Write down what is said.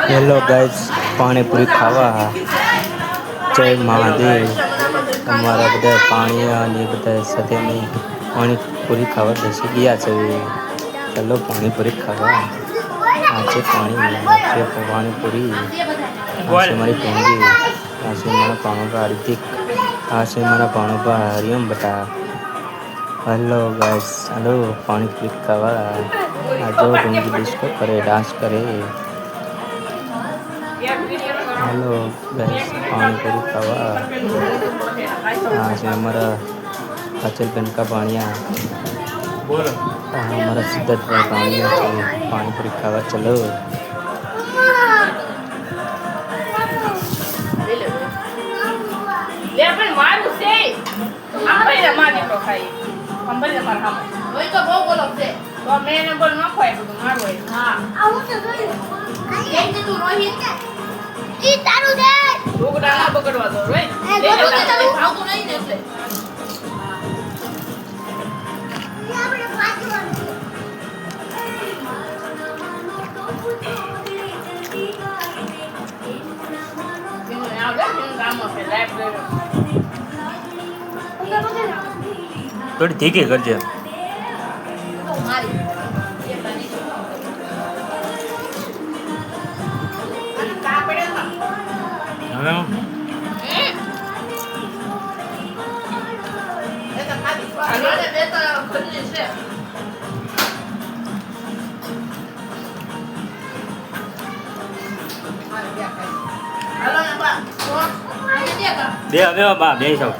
Hello guys, panipuri ખાવા જય મહાદેવ. અમારા બધા પાણી અને બધા સાથે પાણીપુરી ખાવા બેસી ગયા છે. ચાલો પાણીપુરી ખાવા. આ છે પાણી, છે પાણીપુરી, આ છે મારી ફેમિલી, આ છે મારા પાણોબા હાર્દિક, આ છે મારા પાણોબા હરિયમ બટા. હેલો ગાઈસ, હેલો પાણીપુરી ખાવા. આ જો ઢોંગી ડિસ્કો કરે, ડાન્સ કરે. हेलो गाइस, पानीपुरी खावा. हाँ से हमारा अचल पेन का पानिया, हमारा सिद्धार्थ भाई पानिया से पानीपुरी खावा. चलो ઈ તારું દે ઢોકળા ના બગડવા દો રે લે લે ખાવતું નહીં ને એટલે આપણે પાછું थोड़ी ठीक है कर दे. दे હવે બા બે સૌ